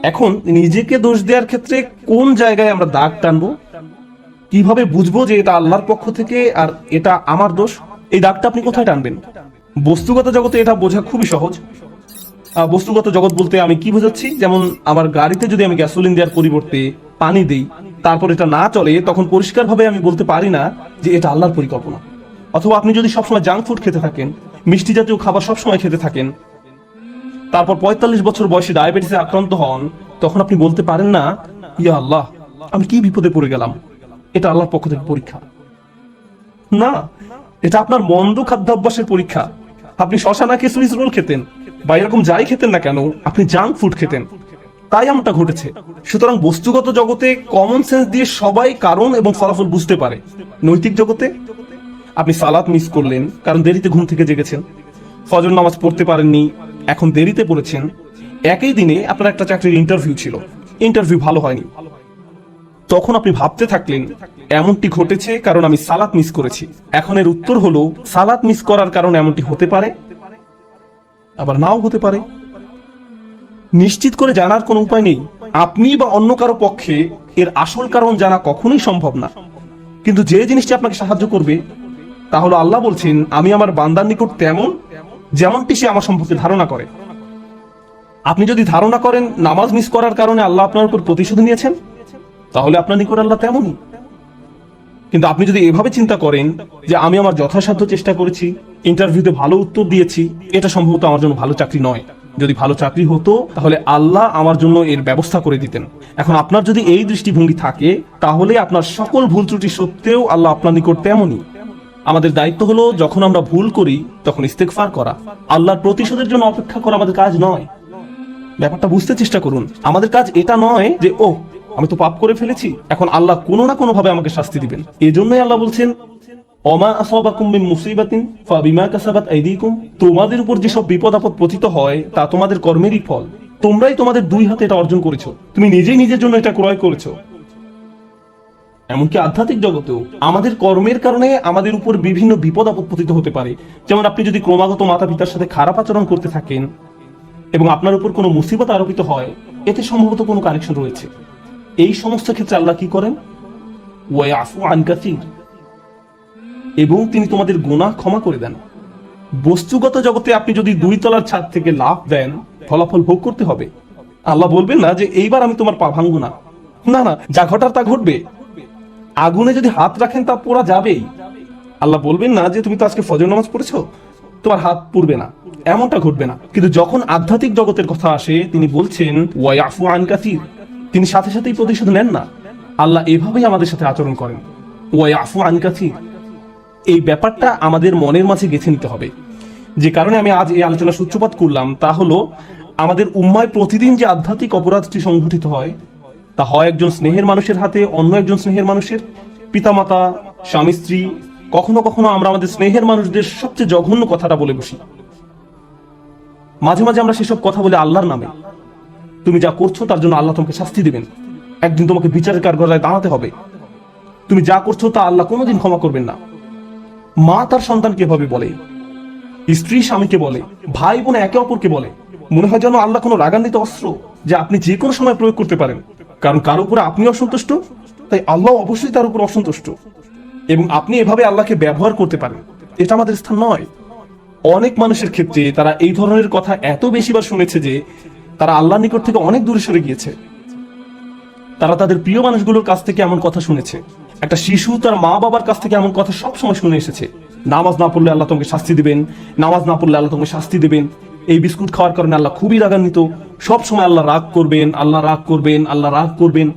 এখন নিজেকে দোষ দেওয়ার ক্ষেত্রে কোন জায়গায় আমরা দাগ টানবো, কিভাবে বুঝবো যে এটা আল্লাহর পক্ষ থেকে আর এটা আমার দোষ? এই দাগটা আপনি কোথায় টানবেন? বস্তুগত জগতে এটা বোঝা খুবই সহজ। বস্তুগত জগৎ বলতে আমি কি বোঝাচ্ছি, যেমন আমার গাড়িতে যদি আমি গ্যাসোলিন দেওয়ার পরিবর্তে পানি দিই, তারপর এটা না চলে, তখন পরিষ্কারভাবে আমি বলতে পারি না যে এটা আল্লাহর পরিকল্পনা। অথবা আপনি যদি সবসময় জাঙ্ক ফুড খেতে থাকেন, মিষ্টি জাতীয় খাবার সবসময় খেতে থাকেন, তারপর ৪৫ বছর বয়সে ডায়াবেটিসে আক্রান্ত হন, তখন আপনি বলতে পারেন না ইয়া আল্লাহ আমি কি বিপদে পড়ে গেলাম, এটা আল্লাহর পক্ষ থেকে পরীক্ষা। না, এটা আপনার মন্দ খাদ্যাভ্যাসের পরীক্ষা। আপনি শশা না খেয়ে সুইস রোল খেতেন বা এরকম যাই খেতেন না কেন, আপনি জাঙ্ক ফুড খেতেন, তাই এমনটা ঘটেছে। সুতরাং বস্তুগত জগতে কমন সেন্স দিয়ে সবাই কারণ এবং ফলাফল বুঝতে পারে। নৈতিক জগতে আপনি সালাত মিস করলেন কারণ দেরিতে ঘুম থেকে জেগেছেন, ফজর নামাজ পড়তে পারেননি, এখন দেরিতে পড়েছেন। একই দিনে আপনার একটা চাকরির ইন্টারভিউ ছিল, ইন্টারভিউ ভালো হয়নি, তখন আপনি ভাবতে থাকলেন এমনটি ঘটেছে কারণ আমি সালাত মিস করেছি। এখন এর উত্তর হলো সালাত মিস করার কারণে এমনটি হতে পারে, আবার নাও হতে পারে। নিশ্চিত করে জানার কোনো উপায় নেই। আপনি বা অন্য কারো পক্ষে এর আসল কারণ জানা কখনোই সম্ভব না। কিন্তু যে জিনিসটি আপনাকে সাহায্য করবে তা হলো আল্লাহ বলছেন, আমি আমার বান্দার নিকট তেমন যেমনটি সে আমার সম্পর্কে ধারণা করে। আপনি যদি ধারণা করেন নামাজ মিস করার কারণে আল্লাহ আপনার উপর প্রতিশোধ নিয়েছেন, তাহলে আপনার নিকট আল্লাহ তেমনই। কিন্তু আপনি যদি এভাবে চিন্তা করেন যে আমি আমার যথাসাধ্য চেষ্টা করেছি, ইন্টারভিউতে ভালো উত্তর দিয়েছি, এটা সম্ভবত আমার জন্য ভালো চাকরি নয়, যদি ভালো চাকরি হতো তাহলে আল্লাহ আমার জন্য এর ব্যবস্থা করে দিতেন। এখন আপনার যদি এই দৃষ্টিভঙ্গি থাকে, তাহলে আপনার সকল ভুল ত্রুটি সত্ত্বেও আল্লাহ আপনার নিকট তেমনই। আমাদের দায়িত্ব হলো যখন আমরা ভুল করি তখন ইস্তেগফার করা। আল্লাহর প্রতিশোধের জন্য অপেক্ষা করা আমাদের কাজ নয়। ব্যাপারটা বুঝতে চেষ্টা করুন। আমাদের কাজ এটা নয় যে ও আমি তো পাপ করে ফেলেছি, এখন আল্লাহ কোনো না কোনো ভাবে আমাকে শাস্তি দিবেন। এজন্যই আল্লাহ বলছেন ওমা আসাবাকুম মিন মুসিবাতিন ফাবিমা কাসাবাত আইদিকুম, তোমাদের উপর যেসব বিপদ আপদ পতিত হয় তা তোমাদের কর্মেরই ফল। তোমরাই তোমাদের দুই হাতে এটা অর্জন করেছো, তুমি নিজেই নিজের জন্য এটা ক্রয় করেছো। এমনকি আধ্যাত্মিক জগতেও আমাদের কর্মের কারণে আমাদের উপর বিভিন্ন বিপদ আপদ পতিত হতে পারে। যেমন আপনি যদি ক্রমাগত মাতা পিতার সাথে খারাপ আচরণ করতে থাকেন এবং আপনার উপর কোনো মুসিবত আরোপিত হয়, এতে সম্ভবত কোনো কানেকশন রয়েছে। এই সমস্ত ক্ষেত্রে আল্লাহ কি করেন? ওয়ায়াফু আন কাসীর, এবং তিনি তোমাদের গুনাহ ক্ষমা করে দেন। বস্তুগত জগতে আপনি যদি 2 তলার ছাদ থেকে লাফ দেন, ফলাফল ভোগ করতে হবে। আল্লাহ বলবেন না যে এইবার আমি তোমার পা ভাঙবো না, না না, যা ঘটার তা ঘটবে। আগুনে যদি হাত রাখেন তা পোড়া যাবেই। আল্লাহ বলবেন না যে তুমি তো আজকে ফজর নামাজ পড়েছো, তোমার হাত পুড়বে না, এমনটা ঘটবে না। কিন্তু যখন আধ্যাত্মিক জগতের কথা আসে, তিনি বলছেন ওয়ায়াফু আন কাসীর, তিনি সাথে সাথেই প্রতিশোধ নেন না। আল্লাহ এভাবেই আমাদের সাথে আচরণ করেন, ওয়ায়াফু আন কাসীর। এই ব্যাপারটা আমাদের মনের মাঝে গেঁথে নিতে হবে। যে কারণে আমি আজ এই আলোচনা সূত্রপাত করলাম তা হলো আমাদের উম্মায় প্রতিদিন যে আধ্যাত্মিক অপরাধটি সংঘটিত হয়, তা হয় একজন স্নেহের মানুষের হাতে অন্য একজন স্নেহের মানুষের, পিতামাতা, স্বামী স্ত্রী। কখনো কখনো আমরা আমাদের স্নেহের মানুষদের সবচেয়ে জঘন্য কথাটা বলে বসি। মাঝে মাঝে আমরা সেসব কথা বলে আল্লাহর নামে। তুমি যা করছো তার জন্য আল্লাহ তোমাকে শাস্তি দিবেন, একদিন তোমাকে বিচারের কাঠগড়ায় দাঁড়াতে হবে। তুমি যা করছো তা আল্লাহ কোনোদিন ক্ষমা করবেন না। মা তার সন্তানকে এভাবে বলে, স্ত্রী স্বামীকে বলে, ভাই বোন একে অপরকে বলে। মনে হয় যেন আল্লাহ কোনো রাগান্বিত অস্ত্র যে আপনি যে কোনো সময় প্রয়োগ করতে পারেন। কারণ কারো উপরে আপনি অসন্তুষ্ট, তাই আল্লাহ অবশ্যই তার উপর অসন্তুষ্ট, এবং আপনি এভাবে আল্লাহকে ব্যবহার করতে পারেন। এটা আমাদের স্থান নয়। অনেক মানুষের ক্ষেত্রে তারা এই ধরনের কথা এত বেশিবার শুনেছে যে তারা আল্লাহর নিকট থেকে অনেক দূরে সরে গিয়েছে। তারা তাদের প্রিয় মানুষগুলোর কাছ থেকে এমন কথা শুনেছে। একটা শিশু তার মা বাবার কাছ থেকে এমন কথা সবসময় শুনে এসেছে, নামাজ না পড়লে আল্লাহ তোমাকে শাস্তি দিবেন, নামাজ না পড়লে আল্লাহ তোমাকে শাস্তি দেবেন, এই বিস্কুট খাওয়ার কারণে আল্লাহ খুবই রাগান্বিত, সবসময় আল্লাহ রাগ করবেন, আল্লাহ রাগ করবেন, আল্লাহ রাগ করবেন।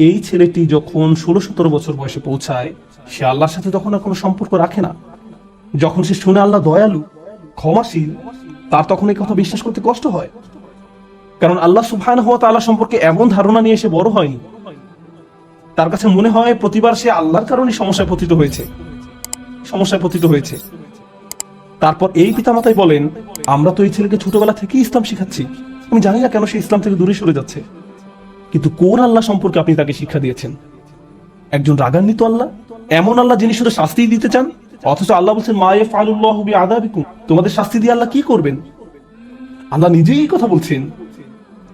এই ছেলেটি যখন 16-17 বছর বয়সে পৌঁছায়, সে আল্লাহর সাথে তখন আর কোনো সম্পর্ক রাখে না। যখন সে শুনে আল্লাহ দয়ালু, ক্ষমাশীল, তার তখন এই কথা বিশ্বাস করতে কষ্ট হয়। কারণ আল্লাহ সুবহানাহু ওয়া তাআলা সম্পর্কে এমন ধারণা নিয়ে সে বড় হয়নি। তার কাছে মনে হয় প্রতিবার সে আল্লাহর কারণে সমস্যায় পতিত হয়েছে। তারপর এই পিতামাতাই বলেন, আমরা তো এই ছেলেকে ছোটবেলা থেকেই ইসলাম শিখাচ্ছি, আমি জানি না কেন সে ইসলাম থেকে দূরে সরে যাচ্ছে। কিন্তু কোন আল্লাহ সম্পর্কে আপনি তাকে শিক্ষা দিয়েছেন? একজন রাগান্বিত আল্লাহ, এমন আল্লাহ যিনি শুধু শাস্তি দিতে চান। অথচ আল্লাহ বলছেন মা ইয়াফআলুল্লাহু বিআযাবিকুম, তোমাদের শাস্তি দিয়ে আল্লাহ কি করবেন? আল্লাহ নিজেই এই কথা বলছেন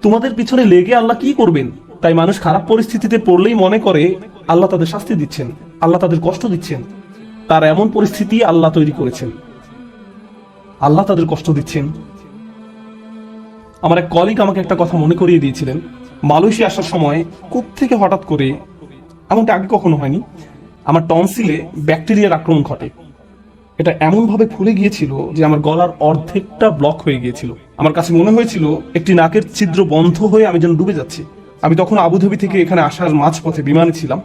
তোমাদের পিছনে লেগে আল্লাহ কি করবেন? তাই মানুষ খারাপ পরিস্থিতিতে পড়লেই মনে করে আল্লাহ তাদের শাস্তি দিচ্ছেন, আল্লাহ তাদের কষ্ট দিচ্ছেন। তার এমন পরিস্থিতি আল্লাহ তৈরি করেছেন, আল্লাহ তাদের কষ্ট দিচ্ছেন। আমার এক কলিগ আমাকে একটা কথা মনে করিয়ে দিয়েছিলেন। মালয়েশিয়া আসার সময় কোত্থেকে হঠাৎ করে, এমনটা আগে কখনো হয়নি, আমার টনসিলে ব্যাকটেরিয়ার আক্রমণ ঘটে। এটা এমনভাবে ফুলে গিয়েছিল যে আমার গলার অর্ধেকটা ব্লক হয়ে গিয়েছিল। আমার কাছে মনে হয়েছিল একটি নাকের ছিদ্র বন্ধ হয়ে আমি যেন ডুবে যাচ্ছি। আমি তখন আবুধাবি থেকে এখানে আসার মাঝপথে বিমানে ছিলাম।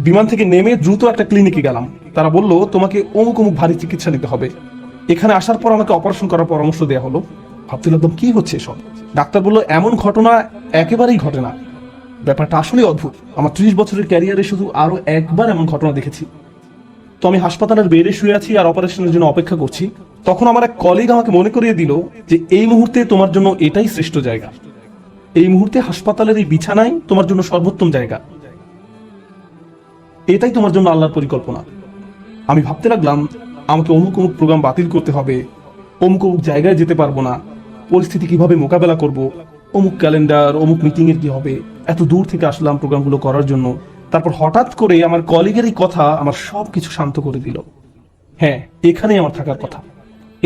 বিমান থেকে নেমে দ্রুত একটা ক্লিনিকে গেলাম। তারা বলল, তোমাকে অমুক অমুক ভারী চিকিৎসা নিতে হবে। এখানে আসার পর আমাকে অপারেশন করার পরামর্শ দেওয়া হলো। ভাবতে লাগলাম কি হচ্ছে এসব। ডাক্তার বলল, এমন ঘটনা একেবারেই ঘটে না। ব্যাপারটা আসলেই অদ্ভুত। আমার 30 বছরের ক্যারিয়ারে শুধু আরো একবার এমন ঘটনা দেখেছি। তো আমি হাসপাতালের বেডে শুয়ে আছি আর অপারেশনের জন্য অপেক্ষা করছি। তখন আমার এক কলিগ আমাকে মনে করিয়ে দিল যে এই মুহূর্তে তোমার জন্য এটাই শ্রেষ্ঠ জায়গা। এই মুহূর্তে হাসপাতালের এই বিছানায় তোমার জন্য সর্বোত্তম জায়গা। এটাই তোমার জন্য আল্লাহর পরিকল্পনা। আমি ভাবতে লাগলাম, আমাকে অমুক অমুক প্রোগ্রাম বাতিল করতে হবে, অমুক অমুক জায়গায় যেতে পারবো না, পরিস্থিতি কিভাবে মোকাবেলা করব, অমুক ক্যালেন্ডার, অমুক মিটিং এর কি হবে। এত দূর থেকে আসলাম প্রোগ্রামগুলো করার জন্য। তারপর হঠাৎ করে আমার কলিগের এই কথা আমার সবকিছু শান্ত করে দিল। হ্যাঁ, এখানেই আমার থাকার কথা।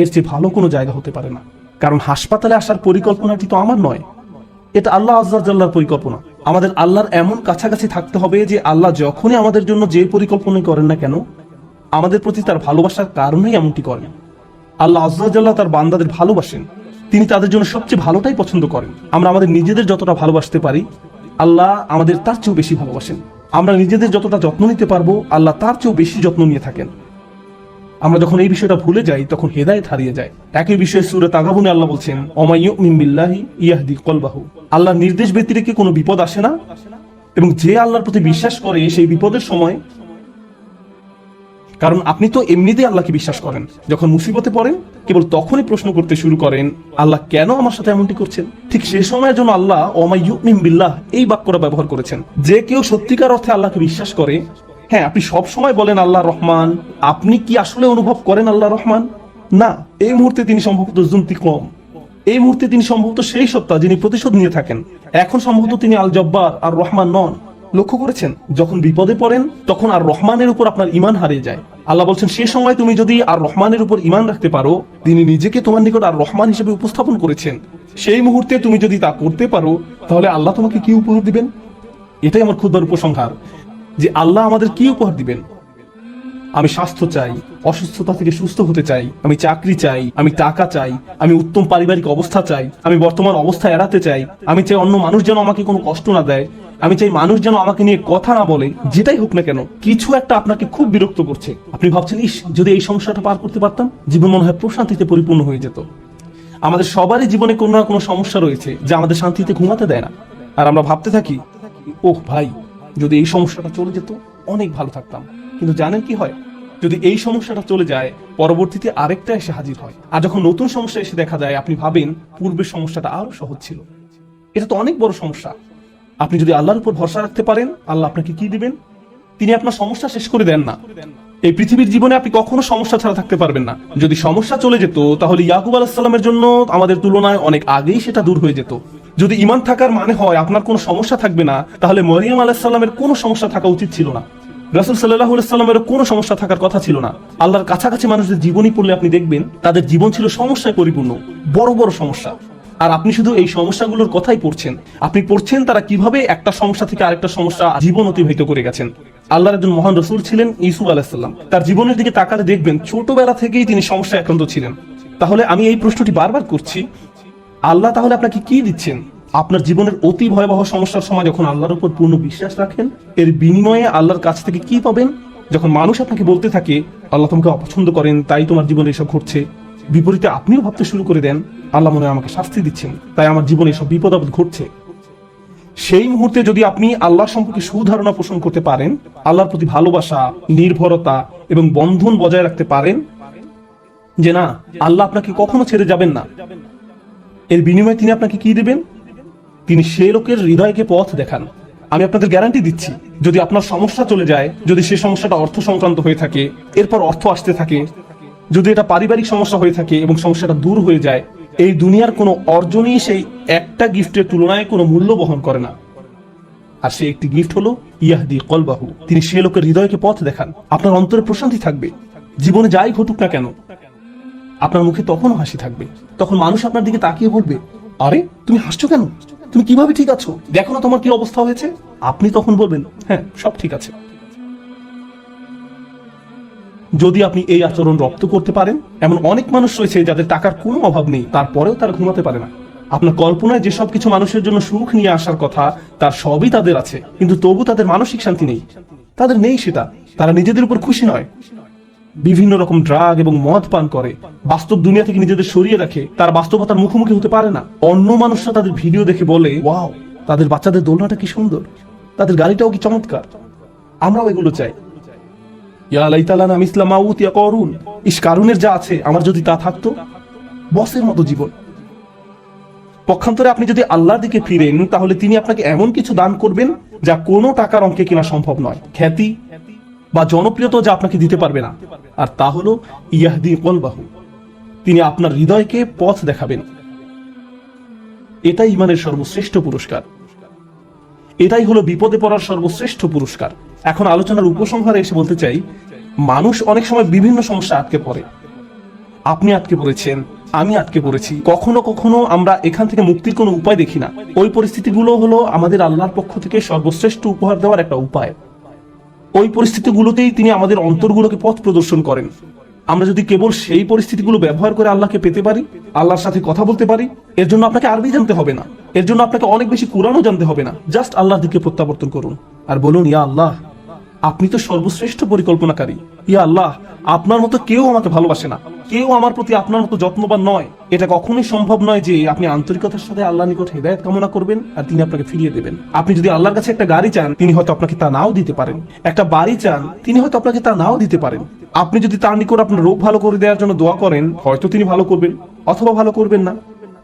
এর চেয়ে ভালো কোনো জায়গা হতে পারে না। কারণ হাসপাতালে আসার পরিকল্পনাটি তো আমার নয়, এটা আল্লাহ আজ্জা জাল্লার পরিকল্পনা। আমাদের আল্লাহর এমন কাছাকাছি থাকতে হবে যে আল্লাহ যখনই আমাদের জন্য যে পরিকল্পনাই করেন না কেন, আমাদের প্রতি তার ভালোবাসার কারণেই এমনটি করেন। আল্লাহ আজ্জা জাল্লাহ তার বান্দাদের ভালোবাসেন। তিনি তাদের জন্য সবচেয়ে ভালোটাই পছন্দ করেন। আমরা আমাদের নিজেদের যতটা ভালোবাসতে পারি, আল্লাহ আমাদের তার চেয়েও বেশি ভালোবাসেন। আমরা নিজেদের যতটা যত্ন নিতে পারবো, আল্লাহ তার চেয়েও বেশি যত্ন নিয়ে থাকেন। আমরা যখন এই বিষয়টা ভুলে যাই, তখন হেদায়েত হারিয়ে যায়। একই বিষয়ে সূরা তাগাবুনে আল্লাহ বলছেন, ওমা ইউমিন বিল্লাহি ইয়াহদি কলবাহু। আল্লাহর নির্দেশ ব্যতিরেকে কোনো বিপদ আসে না, এবং যে আল্লাহর প্রতি বিশ্বাস করে সেই বিপদের সময়, কারণ আপনি তো এমনিতেই আল্লাহকে বিশ্বাস করেন, যখন মুসিবতে পড়েন কেবল তখনই প্রশ্ন করতে শুরু করেন, আল্লাহ কেন আমার সাথে এমনটি করছেন। ঠিক সে সময়ের জন্য আল্লাহ ওমা ইউমিন বিল্লাহ এই বাক্যটা ব্যবহার করেছেন। যে কেউ সত্যিকার অর্থে আল্লাহকে বিশ্বাস করে, হ্যাঁ, আপনি সব সময় বলেন আল্লাহ রহমান, আপনি কি আসলে অনুভব করেন আল্লাহ রহমান? না, এই মুহূর্তে তিনি সম্ভবত যুন্তিকম। এই মুহূর্তে তিনি সম্ভবত সেই সত্তা যিনি প্রতিশোধ নিয়ে থাকেন। এখন সম্ভবত তিনি আল জব্বার আর রহমান নন। লক্ষ্য করেছেন, যখন বিপদে পড়েন তখন আর রহমানের উপর আপনার ঈমান হারিয়ে যায়। আল্লাহ বলছেন, সে সময় তুমি যদি আর রহমানের উপর ঈমান রাখতে পারো, তিনি নিজেকে তোমার নিকট আর রহমান হিসেবে উপস্থাপন করেছেন, সেই মুহূর্তে তুমি যদি তা করতে পারো, তাহলে আল্লাহ তোমাকে কি উপহার দিবেন? এটাই আমার ক্ষুদ্র উপসংহার, যে আল্লাহ আমাদের কি উপহার দিবেন। আমি স্বাস্থ্য চাই, অসুস্থতা থেকে সুস্থ হতে চাই, আমি চাকরি চাই, আমি টাকা চাই, আমি উত্তম পারিবারিক অবস্থা চাই, আমি বর্তমান অবস্থা এড়াতে চাই, আমি চাই অন্য মানুষ যেন আমাকে কোনো কষ্ট না দেয়, আমি চাই মানুষ যেন আমাকে নিয়ে কথা না বলে। যেটাই হোক না কেন, কিছু একটা আপনাকে খুব বিরক্ত করছে। আপনি ভাবছেন, ইস, যদি এই সমস্যাটা পার করতে পারতাম, জীবন মনে হয় প্রশান্তিতে পরিপূর্ণ হয়ে যেত। আমাদের সবারই জীবনে কোনো না কোনো সমস্যা রয়েছে যা আমাদের শান্তিতে ঘুমাতে দেয় না। আর আমরা ভাবতে থাকি, ওহ ভাই, যদি এই সমস্যাটা চলে যেত অনেক ভালো থাকতাম। কিন্তু জানেন কি হয়? যদি এই সমস্যাটা চলে যায়, পরবর্তীতে আরেকটা এসে হাজির হয়। আর যখন নতুন সমস্যা এসে দেখা যায়, আপনি ভাবেন পূর্বের সমস্যাটা আরো সহজ ছিল। এটা তো অনেক বড় সমস্যা। আপনি যদি আল্লাহর উপর ভরসা রাখতে পারেন, আল্লাহ আপনাকে কি দিবেন? তিনি আপনার সমস্যা শেষ করে দেন না। এই পৃথিবীর জীবনে আপনি কখনো সমস্যা ছাড়া থাকতে পারবেন না। যদি সমস্যা চলে যেত, তাহলে ইয়াকুব আলাইহিস সালামের জন্য আমাদের তুলনায় অনেক আগেই সেটা দূর হয়ে যেত। যদি ঈমান থাকার মানে হয় আপনার কোনো সমস্যা থাকবে না, তাহলে মরিয়ম আলাইহিস সালামের কোনো সমস্যা থাকা উচিত ছিল না। রাসূল সাল্লাল্লাহু আলাইহি সাল্লামের কোনো সমস্যা থাকার কথা ছিল না। আল্লাহর কাছাকাছি মানুষদের জীবনী পড়লে আপনি দেখবেন তাদের জীবন ছিল সমস্যায় পরিপূর্ণ, বড় বড় সমস্যা। আর আপনি শুধু এই সমস্যাগুলোর কথাই পড়ছেন। আপনি পড়ছেন তারা কিভাবে একটা সমস্যা থেকে আরেকটা সমস্যা জীবন অতিবাহিত করে গেছেন। আল্লাহর একজন মহান রাসূল ছিলেন ইউসুফ আলাইহিস সালাম। তার জীবনের দিকে তাকালে দেখবেন ছোটবেলা থেকেই তিনি সমস্যায় আক্রান্ত ছিলেন। তাহলে আমি এই প্রশ্নটি বারবার করছি, আল্লাহ তাহলে আপনাকে কি দিচ্ছেন? আপনার জীবনের অতি ভয়াবহ সমস্যার সময় যখন আল্লাহর উপর পূর্ণ বিশ্বাস রাখেন, এর বিনিময়ে আল্লাহর কাছ থেকে কি পাবেন? যখন মানুষ আপনাকে বলতে থাকে আল্লাহ তোমাকে অপছন্দ করেন, তাই তোমার জীবনে এসব ঘটছে, বিপরীতে আপনিও ভাবতে শুরু করে দেন আল্লাহ মনে হয় আমাকে শাস্তি দিচ্ছেন, তাই আমার জীবনে এসব বিপদ আপদ ঘটছে। সেই মুহূর্তে যদি আপনি আল্লাহ সম্পর্কে সুধারণা পোষণ করতে পারেন, আল্লাহর প্রতি ভালোবাসা, নির্ভরতা এবং বন্ধন বজায় রাখতে পারেন, যে না, আল্লাহ আপনাকে কখনো ছেড়ে যাবেন না, এর বিনিময়ে তিনি আপনাকে কি দেবেন? তিনি সে লোকের হৃদয়কে পথ দেখান। আমি আপনাদের গ্যারান্টি দিচ্ছি, যদি আপনার সমস্যা চলে যায়, যদি সে সমস্যাটা অর্থ সংক্রান্ত হয়ে থাকে, এরপর অর্থ আসতে থাকে, যদি এটা পারিবারিক সমস্যা হয়ে থাকে এবং সমস্যাটা দূর হয়ে যায়, এই দুনিয়ার কোনো অর্জনই সেই একটা গিফটের তুলনায় কোনো মূল্য বহন করে না। আর সেই একটি গিফট হলো ইয়াহদি কলবাহু, তিনি সে লোকের হৃদয়কে পথ দেখান। আপনার অন্তরে প্রশান্তি থাকবে, জীবনে যাই ঘটুক না কেন আপনার মুখে তখনও হাসি থাকবে। তখন মানুষ আপনার দিকে তাকিয়ে বলবে, আরে তুমি হাসছো কেন, তুমি কিভাবে ঠিক আছো, দেখো না তোমার কি অবস্থা হয়েছে। আপনি তখন বলবেন, হ্যাঁ সব ঠিক আছে। যদি আপনি এই আচরণ রপ্ত করতে পারেন, এমন অনেক মানুষ রয়েছে যাদের টাকার কোনো অভাব নেই, তারপরেও তারা ঘুমাতে পারে না। আপনার কল্পনায় যেসব কিছু মানুষের জন্য সুখ নিয়ে আসার কথা তার সবই তাদের আছে, কিন্তু তবু তাদের মানসিক শান্তি নেই। তাদের নেই সেটা, তারা নিজেদের উপর খুশি নয়, বিভিন্ন রকম ড্রাগ এবং মদ পান করে, বাস্তব দুনিয়া থেকে নিজেদের সরিয়ে রাখে, তার বাস্তবতার মুখোমুখি হতে পারে না। অন্য মানুষরা তাদের ভিডিও দেখে বলে, ওয়াও তাদের বাচ্চাদের দোলনাটা কি সুন্দর, তাদের গাড়িটাও কি চমৎকার, আমরাও এগুলো চাই। ইয়া লাইতালানা মিসলা মা উতিয়া করুন, ইস কারুনের যা আছে আমার যদি তা থাকতো, বসের মতো জীবন। পক্ষান্তরে আপনি যদি আল্লাহর দিকে ফিরেন, তাহলে তিনি আপনাকে এমন কিছু দান করবেন যা কোনো টাকার অঙ্কে কেনা সম্ভব নয়, খ্যাতি বা জনপ্রিয়তা যা আপনাকে দিতে পারবে না। আর তা হলো ইয়াহদি কলবাহু, তিনি আপনার হৃদয়কে পথ দেখাবেন। এটাই ইমানের সর্বশ্রেষ্ঠ পুরস্কার, এটাই হলো বিপদে পড়ার সর্বশ্রেষ্ঠ পুরস্কার। এখন আলোচনার উপসংহারে এসে বলতে চাই, মানুষ অনেক সময় বিভিন্ন সমস্যা আটকে পড়ে। আপনি আটকে পড়েছেন, আমি আটকে পড়েছি। কখনো কখনো আমরা এখান থেকে মুক্তির কোনো উপায় দেখি না। ওই পরিস্থিতিগুলো হলো আমাদের আল্লাহর পক্ষ থেকে সর্বশ্রেষ্ঠ উপহার দেওয়ার একটা উপায়। ওই পরিস্থিতিগুলোতেই তিনি আমাদের অন্তরগুলোকে পথ প্রদর্শন করেন। আমরা যদি কেবল সেই পরিস্থিতিগুলো ব্যবহার করে আল্লাহকে পেতে পারি, আল্লাহর সাথে কথা বলতে পারি, এর জন্য আপনাকে আরবি জানতে হবে না, এর জন্য আপনাকে অনেক বেশি কুরআনও জানতে হবে না। জাস্ট আল্লাহর দিকে প্রত্যাবর্তন করুন আর বলুন, ইয়া আল্লাহ আপনি তো সর্বশ্রেষ্ঠ পরিকল্পনাকারী। ইয়া আল্লাহ আপনার মতো কেউ আমাকে ভালোবাসে না, কেউ আমার প্রতি আপনার মতো যত্নবান নয়। এটা কখনোই সম্ভব নয় যে আপনি আন্তরিকতার সাথে আল্লাহর নিকট হেদায়েত কামনা করবেন আর তিনি আপনাকে ফিরিয়ে দেবেন। আপনি যদি আল্লাহর কাছে একটা গাড়ি চান, তিনি হয়তো আপনাকে তা নাও দিতে পারেন। একটা বাড়ি চান, তিনি হয়তো আপনাকে তা নাও দিতে পারেন। আপনি যদি তার নিকট আপনার রোগ ভালো করে দেওয়ার জন্য দোয়া করেন, হয়তো তিনি ভালো করবেন অথবা ভালো করবেন না।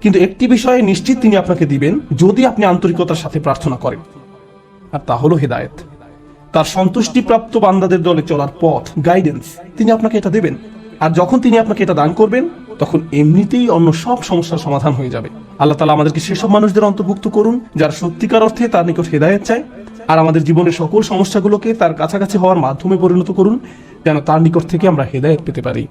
কিন্তু একটি বিষয়ে নিশ্চিত তিনি আপনাকে দিবেন, যদি আপনি আন্তরিকতার সাথে প্রার্থনা করেন, আর তা হলো হেদায়েত। তার সন্তুষ্টিপ্রাপ্ত বান্দাদের দলে চলার পথ, গাইডেন্স, তিনি আপনাকে এটা দেবেন। আর যখন তিনি আপনাকে এটা দান করবেন, তখন এমনিতেই অন্য সব সমস্যার সমাধান হয়ে যাবে। আল্লাহ তাআলা আমাদেরকে সেসব মানুষদের অন্তর্ভুক্ত করুন যারা সত্যিকার অর্থে তার নিকট হেদায়েত চায়, আর আমাদের জীবনের সকল সমস্যাগুলোকে তার কাছাকাছি হওয়ার মাধ্যমে পরিণত করুন, যেন তার নিকট থেকে আমরা হেদায়েত পেতে পারি।